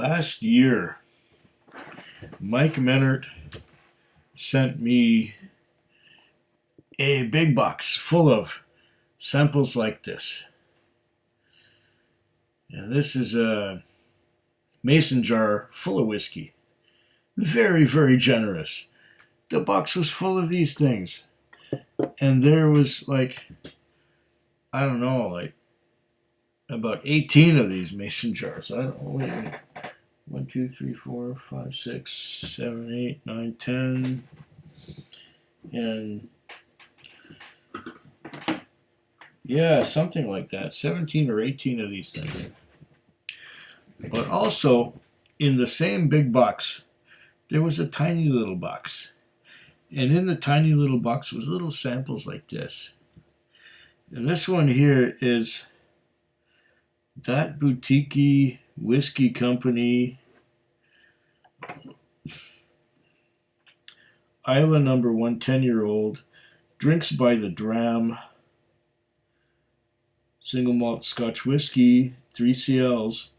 last year, Mike Menert sent me a big box full of samples like this. And this is a mason jar full of whiskey. Very, very generous. The box was full of these things. And there was like, I don't know, like about 18 of these mason jars. I don't know, wait. 1, 2, 3, 4, 5, 6, 7, 8, 9, 10. And yeah, something like that. 17 or 18 of these things. But also, in the same big box, there was a tiny little box. And in the tiny little box was little samples like this. And this one here is that boutique whiskey company, Islay number 1, 10-year-old, drinks by the dram, single malt Scotch whiskey, 3 CLs,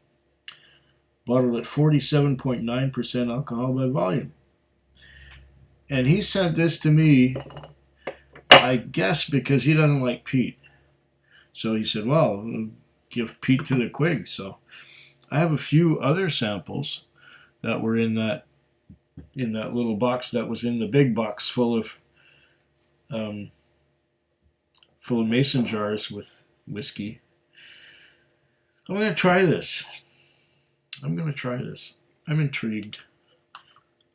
bottled at 47.9% alcohol by volume. And he sent this to me, I guess because he doesn't like peat. So he said, well, give peat to the quig. So I have a few other samples that were in that little box that was in the big box full of mason jars with whiskey. I'm going to try this. I'm intrigued.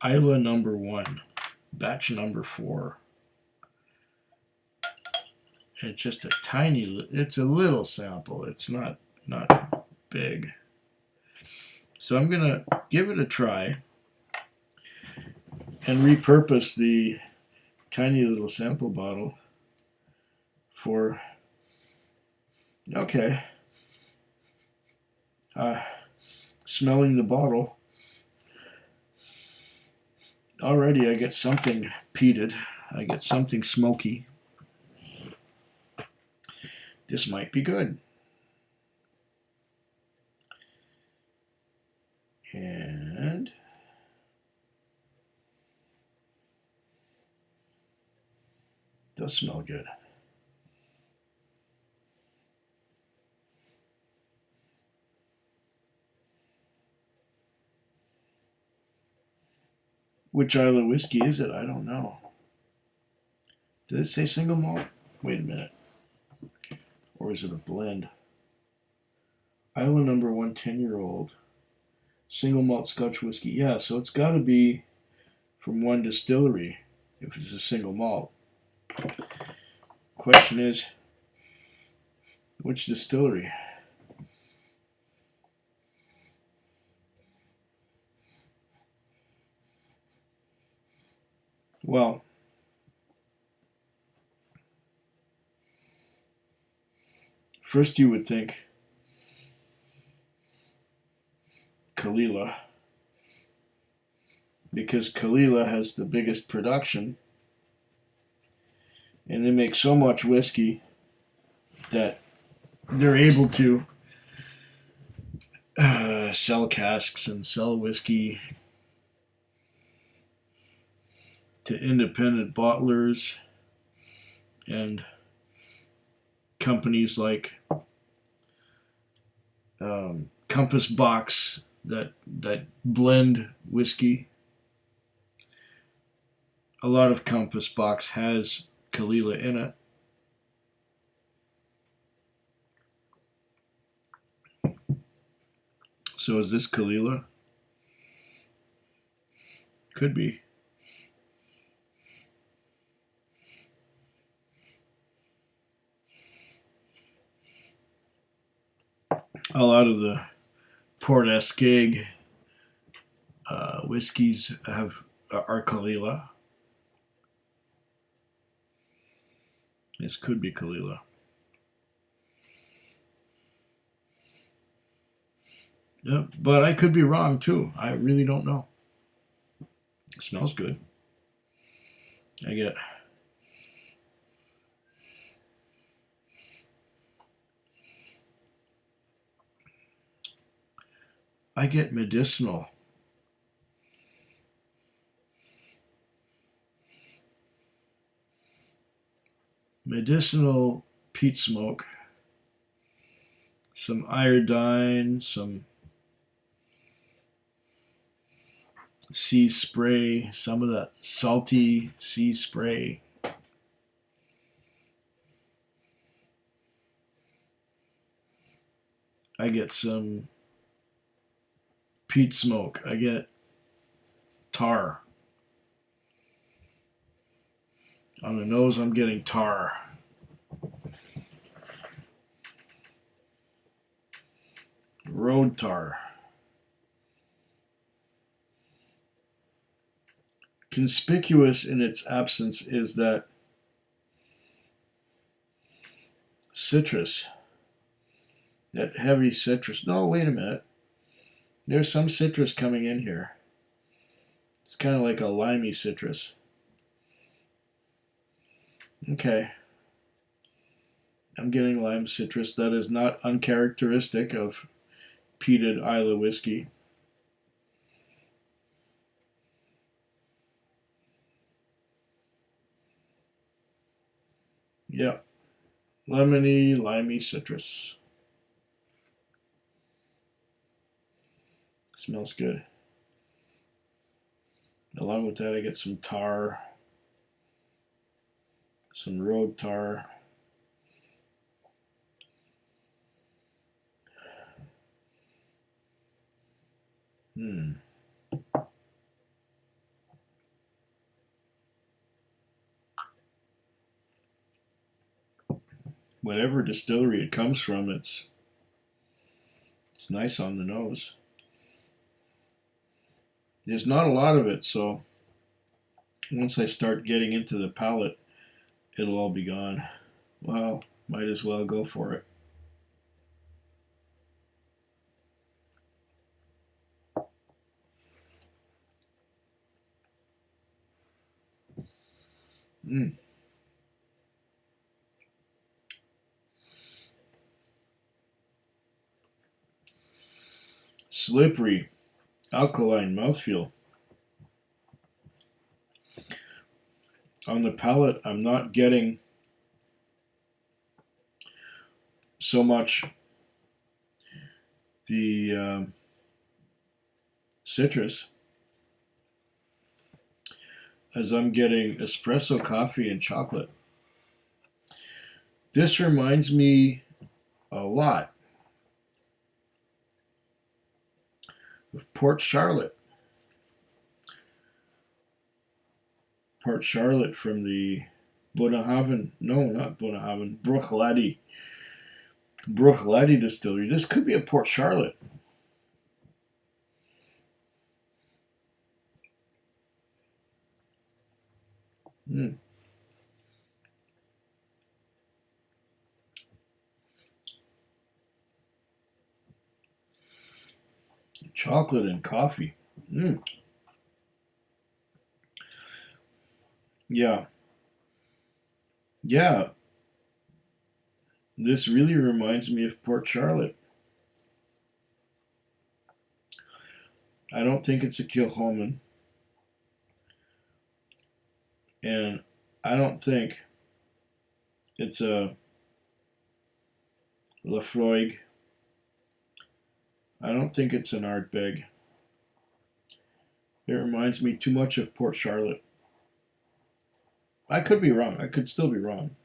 Islay number 1, batch number 4. It's just a tiny, it's a little sample. It's not big. So I'm going to give it a try and repurpose the tiny little sample bottle for, okay, smelling the bottle, already I get something peated, I get something smoky. This might be good. And does smell good. Which Islay whiskey is it? I don't know. Did it say single malt? Wait a minute. Or is it a blend? Islay number 1, 10-year-old. Single malt Scotch whiskey. Yeah, so it's got to be from one distillery if it's a single malt. Question is, which distillery? Well, first you would think Kalila, because Kalila has the biggest production and they make so much whiskey that they're able to sell casks and sell whiskey to independent bottlers and companies like Compass Box that blend whiskey. A lot of Compass Box has Kalila in it. So is this Kalila? Could be. A lot of the Port Escaig whiskeys are Kalila. This could be Kalila. Yeah, but I could be wrong too. I really don't know. It smells good. I get I get medicinal. Medicinal peat smoke, some iodine, some sea spray, some of that salty sea spray. I get some peat smoke. I get tar. On the nose, I'm getting tar. Road tar. Conspicuous in its absence is that citrus, that heavy citrus. No, wait a minute. There's some citrus coming in here. It's kind of like a limey citrus. Okay. I'm getting lime citrus. That is not uncharacteristic of peated Islay whiskey. Yeah. Lemony, limey citrus. Smells good. Along with that, I get some tar, some road tar. Whatever distillery it comes from, it's nice on the nose. There's not a lot of it, so once I start getting into the palate, it'll all be gone. Well, might as well go for it. Slippery, alkaline mouthfeel. On the palate, I'm not getting so much the citrus as I'm getting espresso coffee and chocolate. This reminds me a lot of Port Charlotte. Port Charlotte from the Bruichladdich distillery. This could be a Port Charlotte. Chocolate and coffee. Yeah. Yeah. This really reminds me of Port Charlotte. I don't think it's a Kilchoman. And I don't think it's a Lafroig. I don't think it's an Ardbeg. It reminds me too much of Port Charlotte. I could be wrong. I could still be wrong.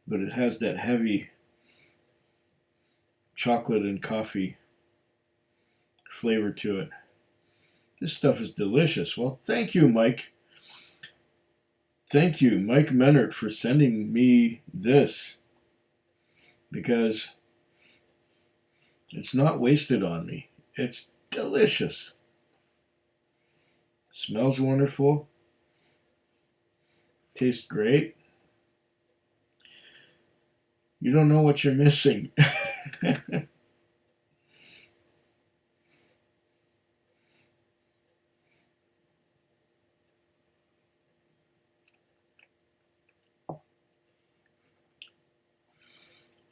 But it has that heavy chocolate and coffee flavor to it. This stuff is delicious. Well, thank you, Mike. Thank you, Mike Menert, for sending me this, because it's not wasted on me. It's delicious. Smells wonderful. Tastes great. You don't know what you're missing.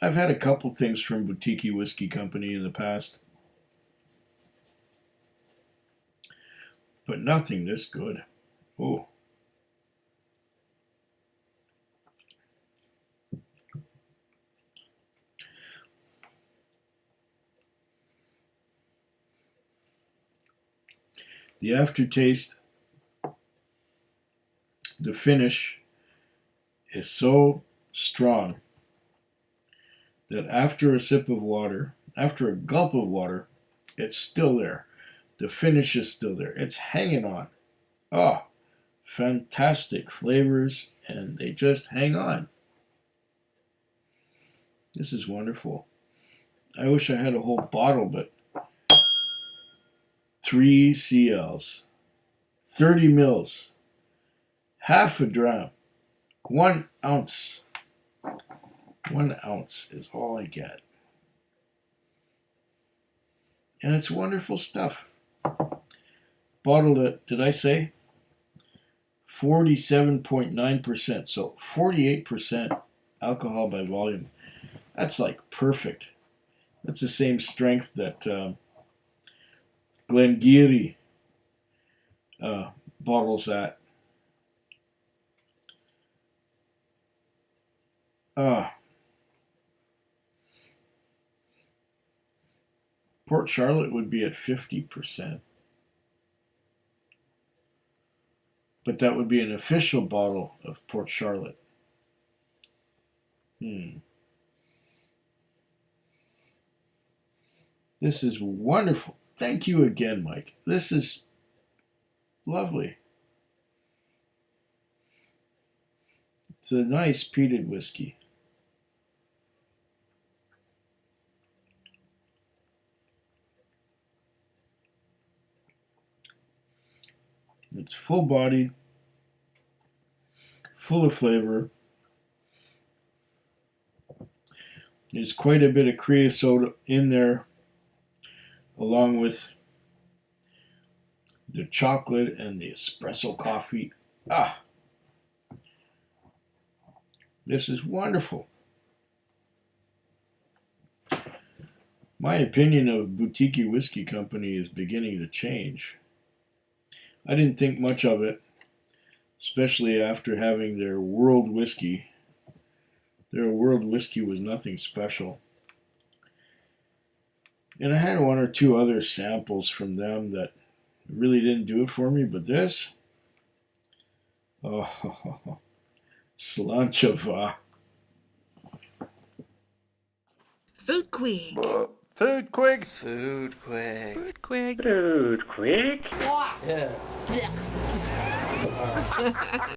I've had a couple things from Boutique Whiskey Company in the past, but nothing this good. Oh. The aftertaste, the finish is so strong that after a sip of water, after a gulp of water, it's still there. The finish is still there. It's hanging on. Oh, fantastic flavors, and they just hang on. This is wonderful. I wish I had a whole bottle, but 3 CLs, 30 mils, half a dram, 1 ounce. 1 ounce is all I get. And it's wonderful stuff. Bottled at, did I say? 47.9%. So 48% alcohol by volume. That's like perfect. That's the same strength that Glengarry bottles at. Port Charlotte would be at 50%. But that would be an official bottle of Port Charlotte. This is wonderful. Thank you again, Mike. This is lovely. It's a nice peated whiskey. It's full-bodied, full of flavor. There's quite a bit of creosote in there, along with the chocolate and the espresso coffee. This is wonderful. My opinion of Boutique Whiskey Company is beginning to change. I didn't think much of it, especially after having their World Whiskey. Their World Whiskey was nothing special. And I had 1 or 2 other samples from them that really didn't do it for me, but this, Slanchava. Food Quig. Food Quig. Food Quig. Food Quig. Food Quig. Yeah.